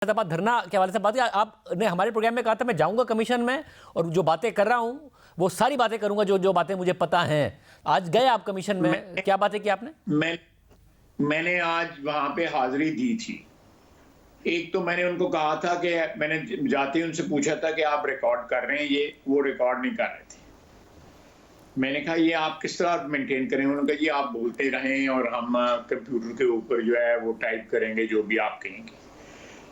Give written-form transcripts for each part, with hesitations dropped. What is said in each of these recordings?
फैजाबाद धरना के हवाले से बात की। आपने हमारे प्रोग्राम में कहा था मैं जाऊंगा कमीशन में और जो बातें कर रहा हूं वो सारी बातें करूंगा जो बातें मुझे पता हैं। आज गए आप कमीशन में, क्या बातें की आपने? मैंने आज वहां पे हाजिरी दी थी। एक तो मैंने उनको कहा था कि मैंने जाते ही उनसे पूछा था कि आप रिकॉर्ड कर रहे हैं, ये वो रिकॉर्ड नहीं कर रहे थे। मैंने कहा ये आप किस तरह मेंटेन करें? उन्होंने कहा ये आप बोलते रहें और हम कंप्यूटर के ऊपर जो है वो टाइप करेंगे जो भी आप कहेंगे।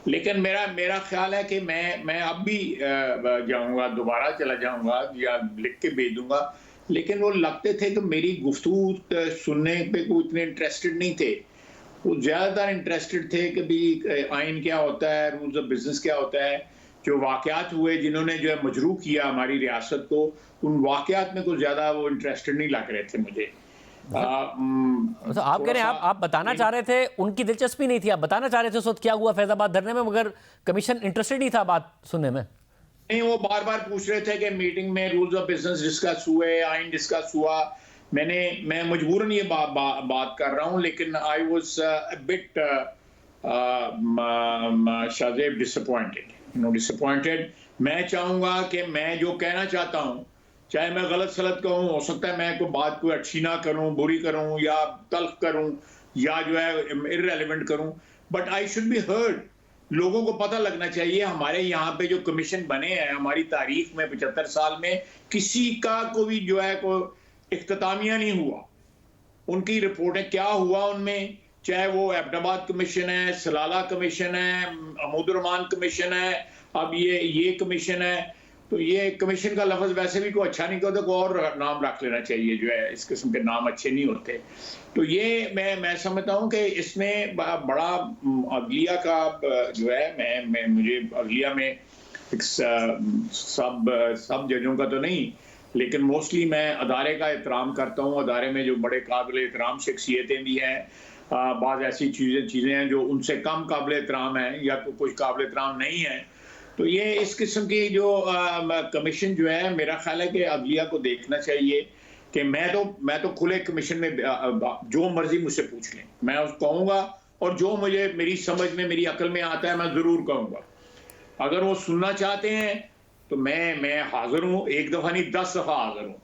लेकिन मेरा ख्याल है कि मैं अब भी जाऊंगा, दोबारा चला जाऊंगा या लिख के भेज दूंगा। लेकिन वो लगते थे कि मेरी गुफ्तगू सुनने पे कोई इतने इंटरेस्टेड नहीं थे। वो ज़्यादातर इंटरेस्टेड थे कि भी आइन क्या होता है, रूल्स ऑफ बिजनेस क्या होता है। जो वाक़यात हुए जिन्होंने जो है मजरूह किया हमारी रियासत को, उन वाक़यात में कुछ ज़्यादा वो इंटरेस्टेड नहीं लग रहे थे मुझे। तो आप कह रहे हैं आप बताना चाह रहे थे, उनकी दिलचस्पी नहीं थी, आप बताना चाह रहे थे उस वक्त क्या हुआ फैजाबाद धरने में, मगर कमीशन इंटरेस्टेड नहीं था बात सुनने में। नहीं, वो बार-बार पूछ रहे थे कि मीटिंग में रूल्स ऑफ बिजनेस डिस्कस हुए, आइन डिस्कस हुआ। मैं मजबूरन ये बात कर रहा हूँ, लेकिन I was a bit Shahzeb disappointed. मैं चाहूंगा कि मैं जो कहना चाहता हूँ, चाहे मैं गलत सलत कहूँ, हो सकता है मैं कोई बात कोई अच्छी ना करूँ, बुरी करूँ या तल्ख करूँ या जो है इररिलेवेंट करूँ, but I should be heard. लोगों को पता लगना चाहिए हमारे यहाँ पे जो कमीशन बने हैं हमारी तारीख में 75 साल में किसी का कोई जो है कोई इख्तितामिया नहीं हुआ। उनकी रिपोर्टें क्या हुआ उनमें, चाहे वो एबटाबाद कमीशन है, सलाला कमीशन है, अहमदुर्रहमान कमीशन है, अब ये कमीशन है। तो ये कमीशन का लफ्ज़ वैसे भी कोई अच्छा नहीं कहता, कोई और नाम रख लेना चाहिए, जो है इस किस्म के नाम अच्छे नहीं होते। तो ये मैं समझता हूँ कि इसमें बड़ा अदलिया का जो है मुझे अदलिया में सब जजों का तो नहीं, लेकिन मोस्टली मैं अदारे का एहतराम करता हूँ। अदारे में जो बड़े काबिल एहतराम शख्सियतें भी हैं, बाज़ ऐसी चीज़ें हैं जो उनसे कम काबिल एहतराम हैं या कुछ काबिल एहतराम नहीं है। तो ये इस किस्म की जो कमीशन जो है, मेरा ख्याल है कि अदलिया को देखना चाहिए कि मैं तो खुले कमीशन में जो मर्जी मुझसे पूछ लें, मैं उसको कहूँगा और जो मुझे मेरी समझ में मेरी अकल में आता है मैं ज़रूर कहूँगा। अगर वो सुनना चाहते हैं तो मैं हाजिर हूँ, एक दफ़ा नहीं 10 दफ़ा हाजिर हूँ।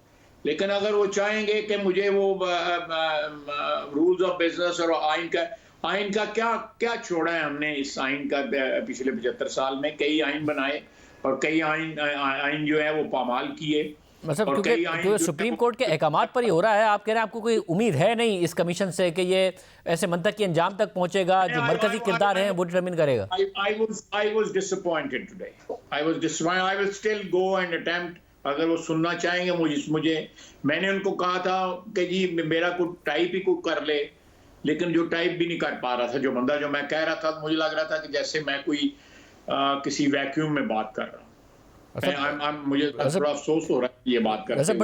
लेकिन अगर वो चाहेंगे कि मुझे वो रूल्स ऑफ बिजनेस और आइन का क्या छोड़ा है हमने इस आइन का पिछले 75 साल में, कई आइन बनाए और कई आइन जो है वो पामाल किए। मतलब क्योंकि सुप्रीम कोर्ट के अहकामात पर ही हो रहा है, आप कह रहे हैं आपको कोई उम्मीद है नहीं इस कमीशन से कि ये ऐसे मंतक के अंजाम तक पहुंचेगा, जो मरकजी किरदार है वो डिटरमिन करेगा। I was disappointed today. I was disappointed. I will still go and attempt. अगर वो सुनना चाहेंगे मुझे मैंने उनको कहा था कि जी मेरा कोई टाइप ही कोई कर ले, लेकिन जो टाइप भी नहीं कर पा रहा था, जो बंदा जो मैं कह रहा था, मुझे लग रहा था कि जैसे मैं कोई किसी वैक्यूम में बात कर रहा हूँ। मुझे थोड़ा अफसोस हो रहा है ये बात करते हुए।